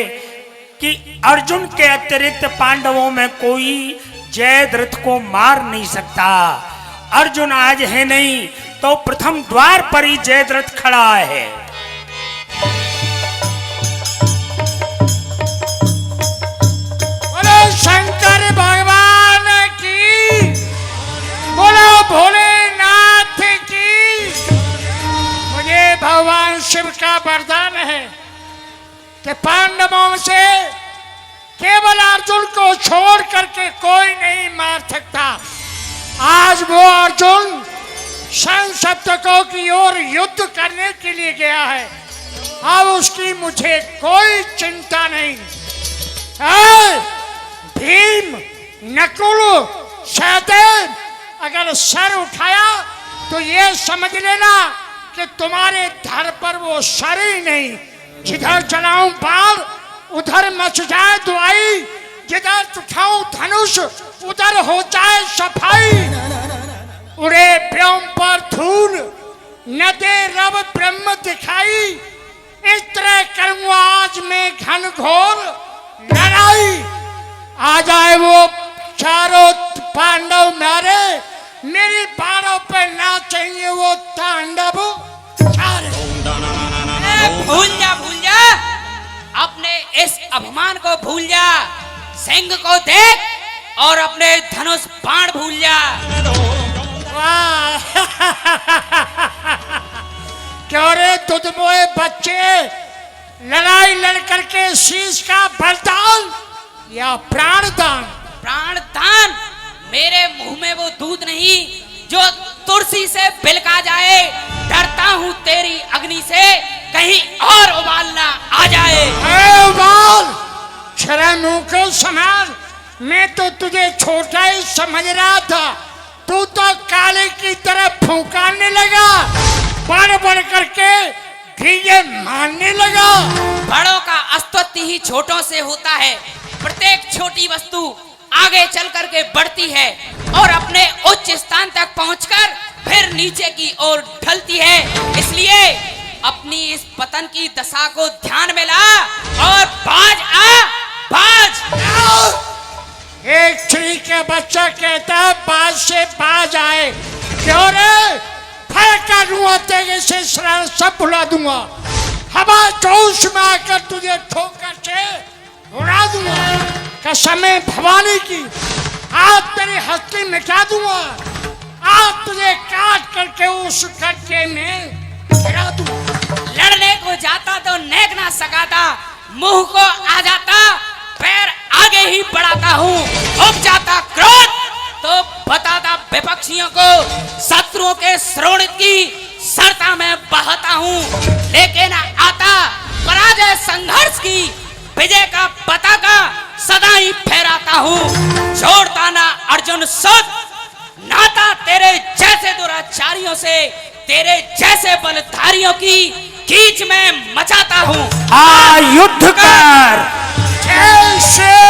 कि अर्जुन के अतिरिक्त पांडवों में कोई जयद्रथ को मार नहीं सकता। अर्जुन आज है नहीं तो प्रथम द्वार पर ही जयद्रथ खड़ा है। बोलो शंकर भगवान की, बोलो भोलेनाथ की। मुझे भगवान शिव का वरदान है कि पांडवों से केवल अर्जुन को छोड़ करके कोई नहीं मार सकता। आज वो अर्जुन संसप्तकों की ओर युद्ध करने के लिए गया है, अब उसकी मुझे कोई चिंता नहीं। भीम, नकुल, सहदेव अगर सर उठाया तो ये समझ लेना कि तुम्हारे धड़ पर वो सर ही नहीं। जिधर चलाऊं बाण उधर मच जाए दुआई, जिधर उठाऊं धनुष उधर हो जाए सफाई। उड़े व्योम पर धूल, न दे रब ब्रह्म दिखाई, इस तरह करूंगा आज में घन घोर लड़ाई। आ जाए वो चारों पांडव मारे, मेरी बाणों पे ना चाहिए वो तांडव सारे। भूल जा, अपने इस अभिमान को भूल जा, सिंह को देख और अपने धनुष बाण भूल जा। क्यों रे दुधमोए बच्चे, लड़ाई लड़ करके शीश का बलिदान या प्राणदान? प्राणदान? मेरे मुंह में वो दूध नहीं जो तुलसी से बिलका जाए। डरता हूँ तेरी अग्नि से कहीं और उबाल ना आ जाए। उबाल, छरा मुंह को संभाल। मैं तो तुझे छोटा ही समझ रहा था, तू तो काले की तरह फूंकाने लगा, बढ़ बढ़ करके धीरे मारने लगा। बड़ों का अस्तित्व ही छोटों से होता है। प्रत्येक छोटी वस्तु आगे चल करके बढ़ती है और अपने उच्च स्थान तक पहुंचकर फिर नीचे की ओर ढलती है। इसलिए अपनी इस पतन की दशा को ध्यान में ला और बाज। एक चिड़ी का बच्चा कहता है बाज से बाज आए। क्यों रे? फड़का दूंगा तेरे से सब भुला दूंगा। हवा जोश में आकर तुझे ठोकर से उड़ा दूंगा। कसम है भवानी की, आज तेरी हस्ती मिटा दूंगा, आज तुझे काट करके उस गड्ढे में गिरा दूंगा। लड़ने को जाता तो नेक ना सकाता, मुंह को आ जाता पैर आगे ही बढ़ाता हूँ, उग जाता क्रोध तो बताता विपक्षियों को, शत्रुओं के श्रोणित की सरता में बहाता हूँ, लेकिन आता पराजय संघर्ष की विजय का पताका सदा ही फहराता हूँ। छोड़ता ना अर्जुन सुत, नाता तेरे जैसे दुराचारियों से, तेरे जैसे बलधारियों की कीच में मचाता हूँ। आ युद्ध कर। जय श्री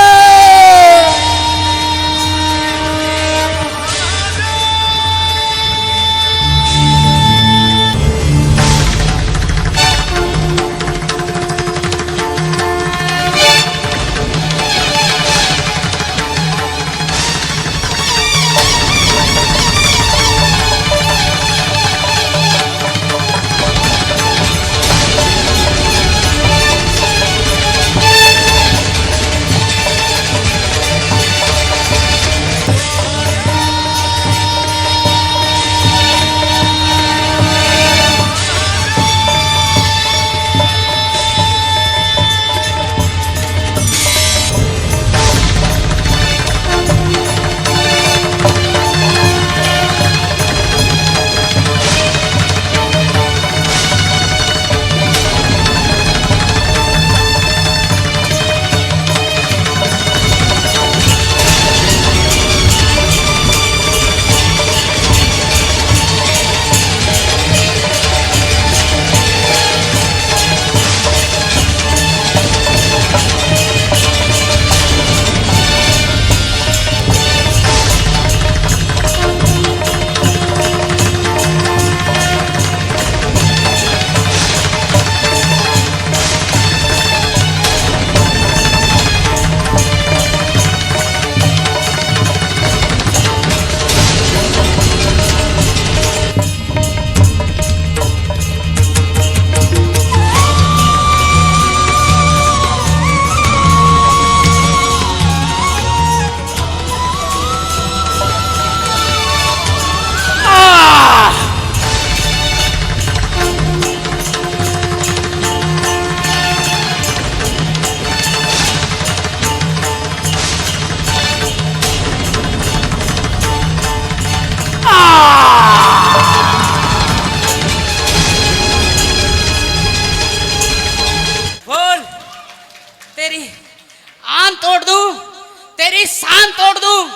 शान तोड़ दूं,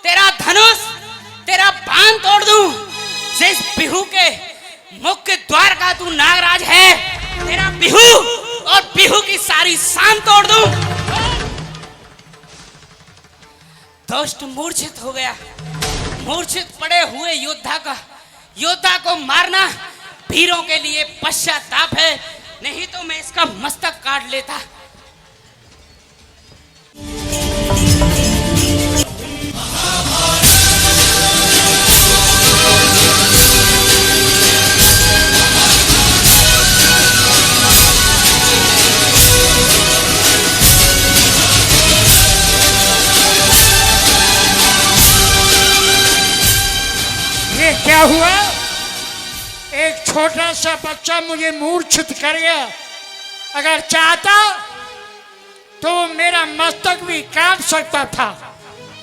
तेरा धनुष, तेरा बाण तोड़ दूं। जिस बिहू के मुख्य द्वार का तू नागराज है, तेरा बिहू और बिहू की सारी शान तोड़ दूं। दुष्ट मूर्छित हो गया। मूर्छित पड़े हुए योद्धा को मारना वीरों के लिए पश्चाताप है, नहीं तो मैं इसका मस्तक काट लेता। ये क्या हुआ? एक छोटा सा बच्चा मुझे मूर्छित कर गया। अगर चाहता तो मेरा मस्तक भी काट सकता था,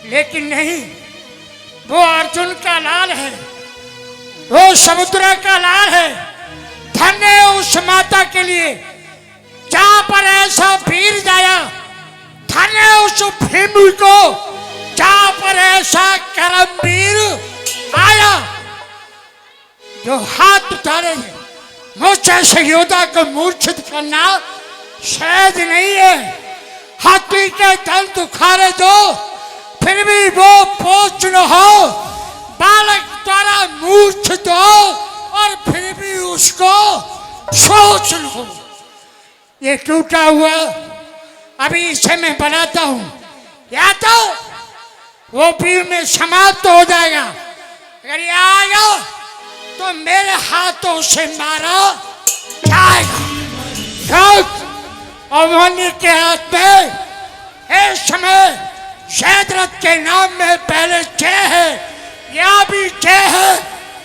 लेकिन नहीं। वो अर्जुन का लाल है, वो समुद्र का लाल है। धन्य है उस माता के लिए जहां पर ऐसा वीर जाया। धन्य है उस भीम को जहां पर ऐसा करमवीर आया जो हाथ उठाए। मुझ जैसे योद्धा को मूर्छित करना शायद नहीं है। हाथी के दल दुखारे दो, फिर भी वो पोच न हो। बालक द्वारा मूर्छित हो और फिर भी उसको सोच लो। ये टूटा हुआ अभी इसे मैं बनाता हूं, या तो वो वीर में समाप्त हो जाएगा। अगर ये आएगा तो मेरे हाथों से मारा जाएगा। और मनी के हाथ में इस समय शहदरत के नाम में पहले जय है, यहाँ भी जय है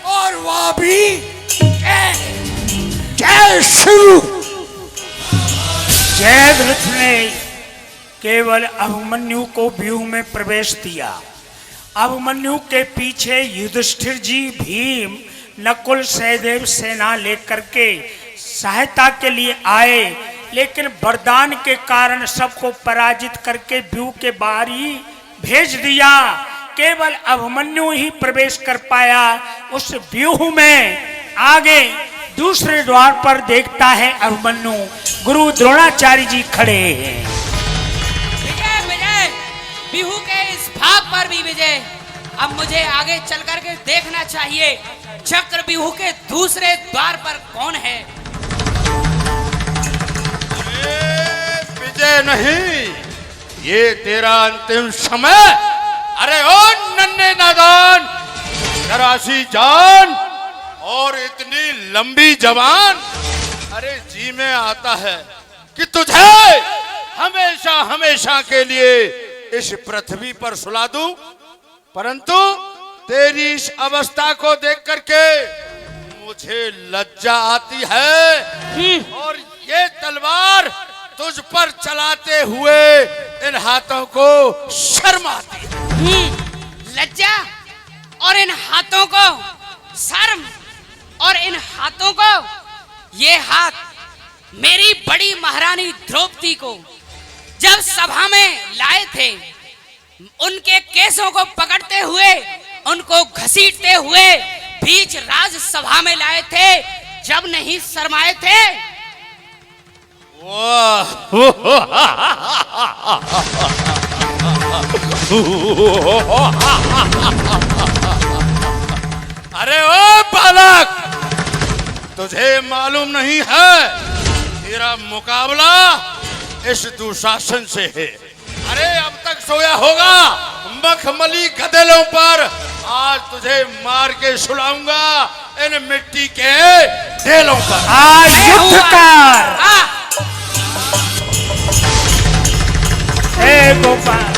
और वहाँ भी जय। जय शिव। जयद्रथ ने केवल अभिमन्यु को व्यूह में प्रवेश दिया। अभिमन्यु के पीछे युधिष्ठिर जी, भीम, नकुल, सहदेव सेना लेकर के सहायता के लिए आए, लेकिन वरदान के कारण सबको पराजित करके व्यूह के बाहर ही भेज दिया। केवल अभिमन्यु ही प्रवेश कर पाया उस व्यूह में। आगे दूसरे द्वार पर देखता है अभिमन्यु, गुरु द्रोणाचार्य जी खड़े हैं। विजय विजय, बिहू के इस भाग पर भी विजय। अब मुझे आगे चल करके देखना चाहिए चक्र बिहू के दूसरे द्वार पर कौन है। विजय नहीं, ये तेरा अंतिम समय। अरे ओ नन्हे नादान, जरा सी जान और इतनी लंबी जवान। अरे जी में आता है कि तुझे हमेशा हमेशा के लिए इस पृथ्वी पर सुला दूं, परंतु तेरी इस अवस्था को देख करके मुझे लज्जा आती है और ये तलवार तुझ पर चलाते हुए इन हाथों को शर्म आती है। लज्जा और इन हाथों को शर्म और इन हाथों को, ये हाथ मेरी बड़ी महारानी द्रौपदी को जब सभा में लाए थे, उनके केसों को पकड़ते हुए, उनको घसीटते हुए बीच राज सभा में लाए थे, जब नहीं शर्माए थे। अरे ओ बालक, तुझे मालूम नहीं है तेरा मुकाबला इस दुशासन से है। अरे अब तक सोया होगा मखमली गधेलों पर, आज तुझे मार के सुलाऊंगा इन मिट्टी के ढेलों पर। आज युद्ध कर। हे गोपाल,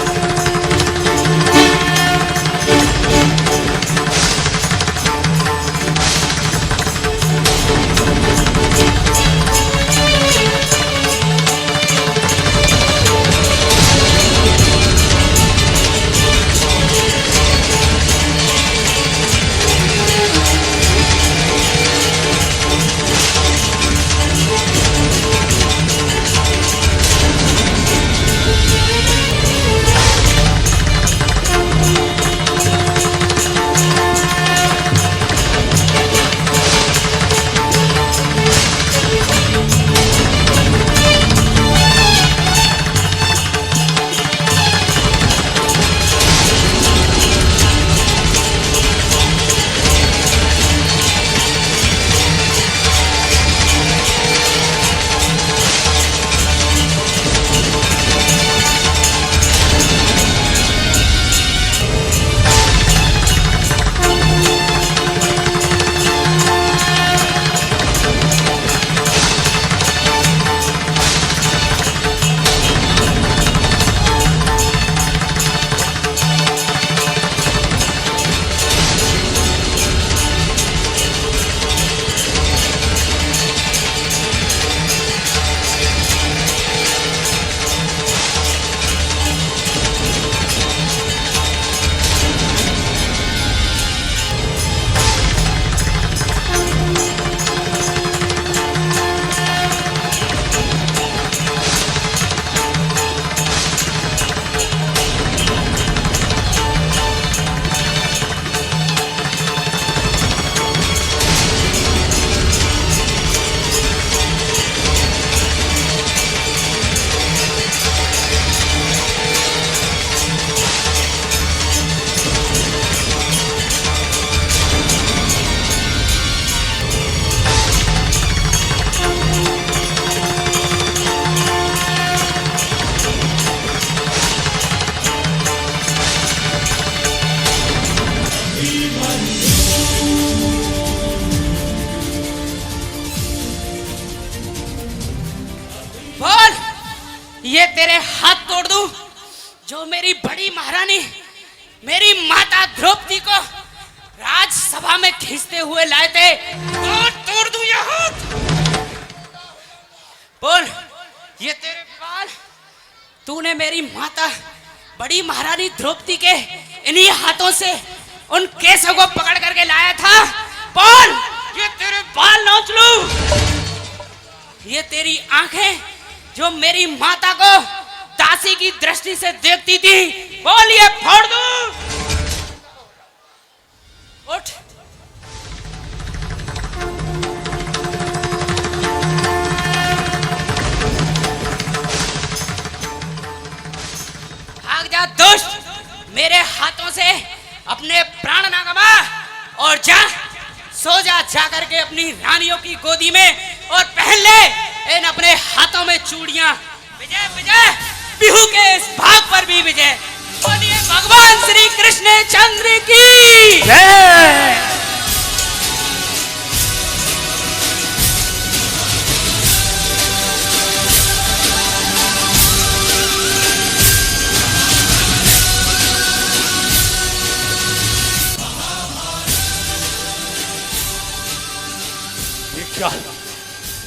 ये तेरे हाथ तोड़ दूं जो मेरी बड़ी महारानी मेरी माता द्रौपदी को राजसभा में खींचते हुए लाए थे, और तोड़ दूं ये हाथ। बोल, ये तेरे बाल तूने मेरी माता बड़ी महारानी द्रौपदी के इन्हीं हाथों से उन केसों को पकड़ करके लाया था। बोल, ये तेरे बाल नोच लूं। ये तेरी आंखें जो मेरी माता को दासी की दृष्टि से देखती थी, बोल ये फोड़ दूं। उठ। भाग जा दुष्ट, मेरे हाथों से अपने प्राण ना गवा, और जा सो जा करके अपनी रानियों की गोदी में, और पहन ले इन अपने हाथों में चूड़ियां। विजय विजय, बिहू के इस भाग पर भी विजय। बोलिए भगवान श्री कृष्ण चंद्र की जय।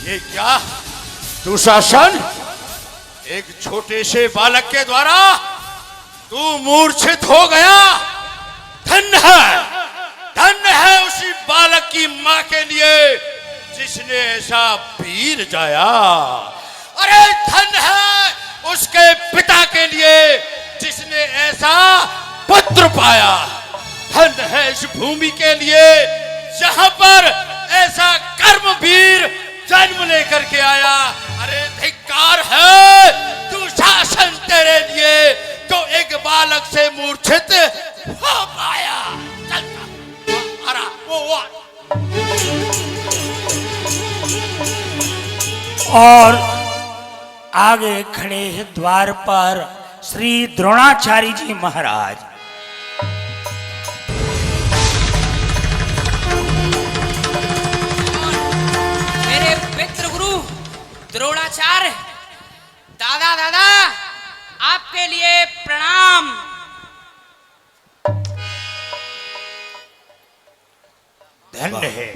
ये क्या दुशासन, एक छोटे से बालक के द्वारा तू मूर्छित हो गया। धन्य है उसी बालक की मां के लिए जिसने ऐसा वीर जाया। अरे धन्य है उसके पिता के लिए जिसने ऐसा पुत्र पाया। धन्य है इस भूमि के लिए जहां पर ऐसा कर्मवीर जन्म लेकर के आया। अरे धिक्कार है दुशासन तेरे लिए तो एक बालक से मूर्छित हो पाया। चलता वो और आगे खड़े हैं द्वार पर श्री द्रोणाचार्य जी महाराज। द्रोणाचार्य, दादा दादा आपके लिए प्रणाम। धन्य है,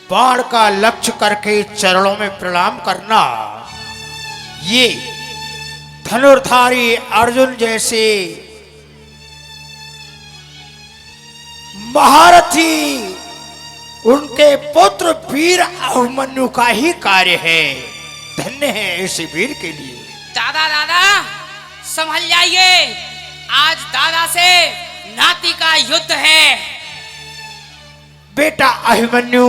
बाण का लक्ष्य करके चरणों में प्रणाम करना, ये धनुर्धारी अर्जुन जैसे महारथी उनके पुत्र वीर अभिमन्यु का ही कार्य है। धन्य है ऐसे वीर के लिए। दादा दादा संभल जाइए, आज दादा से नाती का युद्ध है। बेटा अभिमन्यु,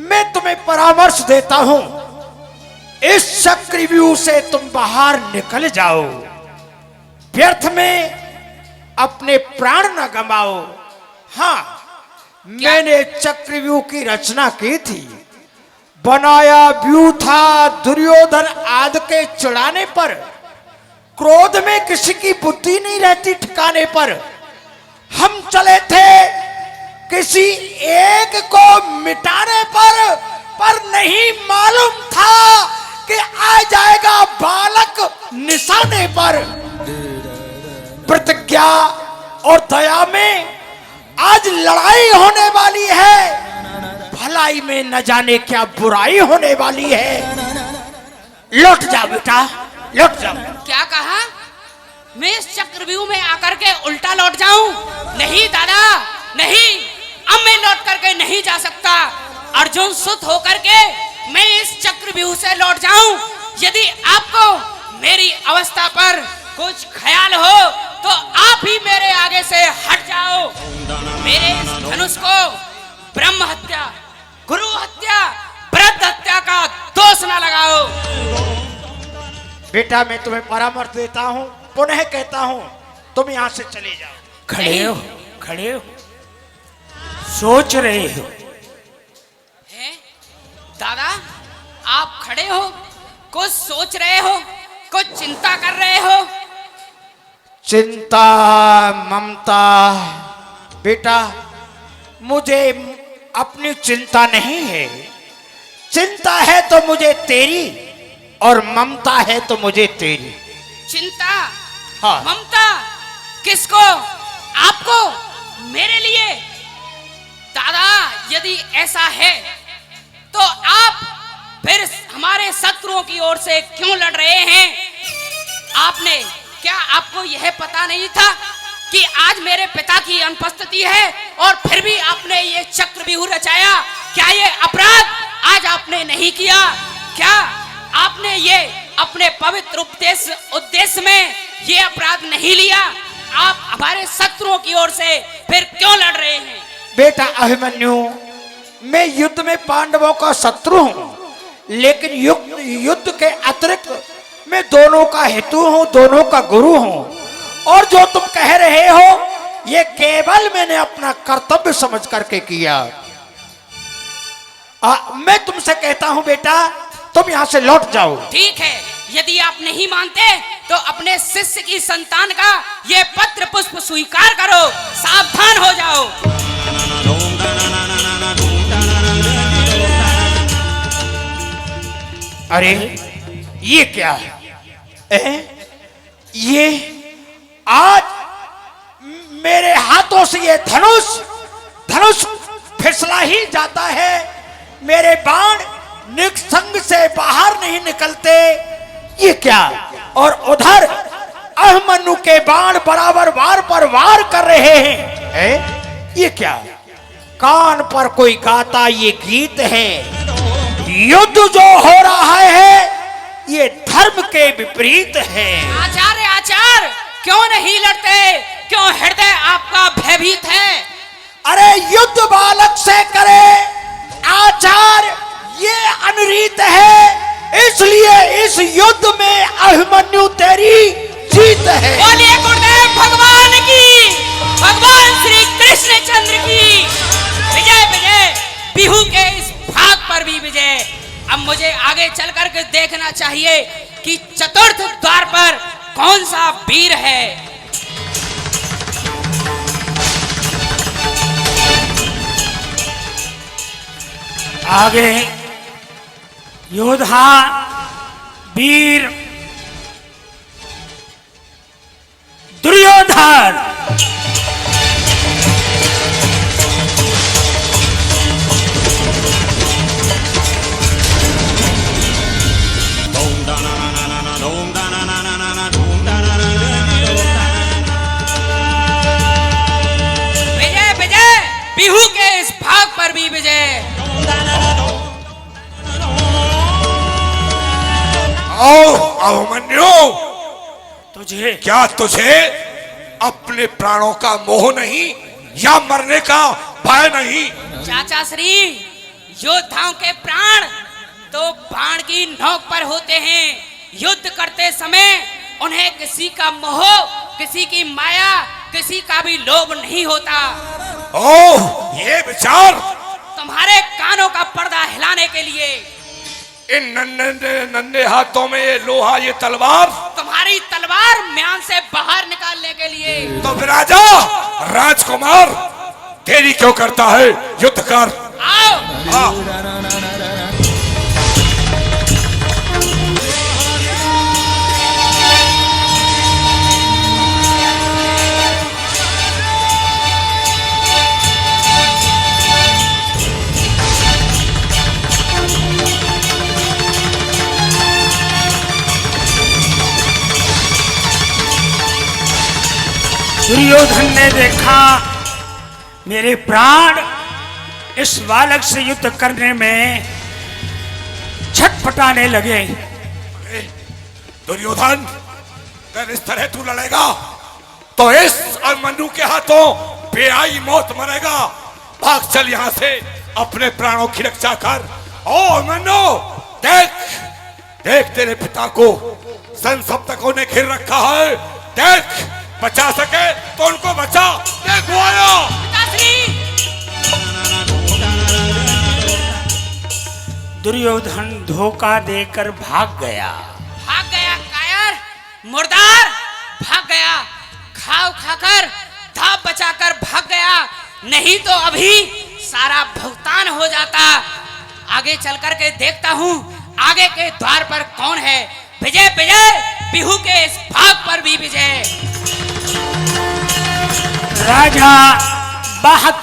मैं तुम्हें परामर्श देता हूं, इस चक्रव्यूह से तुम बाहर निकल जाओ, व्यर्थ में अपने प्राण न गंवाओ। हाँ, मैंने चक्रव्यूह की रचना की थी, बनाया व्यूह था दुर्योधन आदि के चिढ़ाने पर। क्रोध में किसी की बुद्धि नहीं रहती ठिकाने पर। हम चले थे किसी एक को मिटाने पर नहीं मालूम था कि आ जाएगा बालक निशाने पर। प्रतिज्ञा और दया में आज लड़ाई होने वाली है, भलाई में न जाने क्या बुराई होने वाली है। लौट जा बेटा, लौट जा। क्या कहा? मैं इस चक्रव्यूह में आकर के उल्टा लौट जाऊं? नहीं दादा, नहीं, अब मैं लौट करके नहीं जा सकता। अर्जुन सुत होकर के मैं इस चक्रव्यूह से लौट जाऊं? यदि आपको मेरी अवस्था पर कुछ ख्याल हो तो आप ही मेरे आगे से हट जाओ। मेरे इस धनुष को ब्रह्म हत्या, गुरु हत्या, वृद्ध हत्या का दोष न लगाओ। बेटा मैं तुम्हें परामर्श देता हूं, पुनः कहता हूं, तुम यहां से चले जाओ। खड़े हो, सोच रहे हो? हैं? दादा आप खड़े हो, कुछ सोच रहे हो, कुछ चिंता कर रहे हो? चिंता ममता बेटा, मुझे अपनी चिंता नहीं है। चिंता है तो मुझे तेरी और ममता है तो मुझे तेरी। चिंता, हाँ। ममता किसको? आपको? मेरे लिए? दादा, यदि ऐसा है तो आप फिर हमारे शत्रुओं की ओर से क्यों लड़ रहे हैं? क्या आपको यह पता नहीं था कि आज मेरे पिता की अनुपस्थिति है और फिर भी आपने ये चक्रव्यूह रचाया? क्या ये अपराध आज आपने नहीं किया? क्या आपने ये अपने पवित्र उद्देश्य में ये अपराध नहीं लिया? आप हमारे शत्रुओं की ओर से फिर क्यों लड़ रहे हैं? बेटा अभिमन्यु, मैं युद्ध में पांडवों का शत्रु हूं, लेकिन युद्ध के अतिरिक्त मैं दोनों का हेतु हूं, दोनों का गुरु हूं। और जो तुम कह रहे हो ये केवल मैंने अपना कर्तव्य समझ करके किया। मैं तुमसे कहता हूं बेटा, तुम यहां से लौट जाओ। ठीक है, यदि आप नहीं मानते तो अपने शिष्य की संतान का ये पत्र पुष्प स्वीकार करो। सावधान हो जाओ। अरे ये क्या है? ये आज मेरे हाथों से ये धनुष फिसला ही जाता है। मेरे बाण निसंग से बाहर नहीं निकलते। ये क्या? और उधर अभिमन्यु के बाण बराबर वार पर वार कर रहे हैं। ये क्या? कान पर कोई गाता ये गीत है। युद्ध जो हो रहा है ये धर्म के विपरीत है। आचार्य, क्यों नहीं लड़ते? क्यों हृदय आपका भयभीत है? अरे युद्ध बालक से करे आचार्य, ये अनरीत है, इसलिए इस युद्ध में अभिमन्यु तेरी जीत है। बोलिए गुरुदेव भगवान की, भगवान श्री कृष्ण चंद्र की विजय। विजय, बिहू के इस भाग पर भी विजय। अब मुझे आगे चल करके देखना चाहिए कि चतुर्थ द्वार पर कौन सा वीर है। आगे योद्धा वीर दुर्योधन। विजय विजय, बिहू के इस भाग पर भी विजय। अभिमन्यु, तुझे अपने प्राणों का मोह नहीं या मरने का भय नहीं? चाचा श्री, योद्धाओं के प्राण तो बाण की नोक पर होते हैं। युद्ध करते समय उन्हें किसी का मोह, किसी की माया, किसी का भी लोभ नहीं होता। ओह, ये विचार तुम्हारे कानों का पर्दा हिलाने के लिए। इन नन्हे हाथों में ये लोहा, ये तलवार तुम्हारी तलवार म्यान से बाहर निकालने के लिए। तो फिर राजा, राजकुमार देरी क्यों करता है? युद्ध कर। आओ। दुर्योधन ने देखा मेरे प्राण इस बालक से युद्ध करने में छटपटाने लगे। दुर्योधन, अगर इस तरह तू लड़ेगा तो इस अभिमन्यु के हाथों बेआई मौत मरेगा। भाग चल यहाँ से अपने प्राणों की रक्षा कर। ओ अभिमन्यु, देख तेरे पिता को संसप्तकों ने घेर रखा है। देख, बचा सके तो उनको बचा। देख वो आया। दुर्योधन धोखा देकर भाग गया। कायर, मुर्दार, भाग गया। खाव खाकर, धाप बचाकर भाग गया। नहीं तो अभी सारा भुगतान हो जाता। आगे चल कर के देखता हूँ आगे के द्वार पर कौन है? विजय विजय बिहू के इस भाग पर भी विजय। राजा बहादुर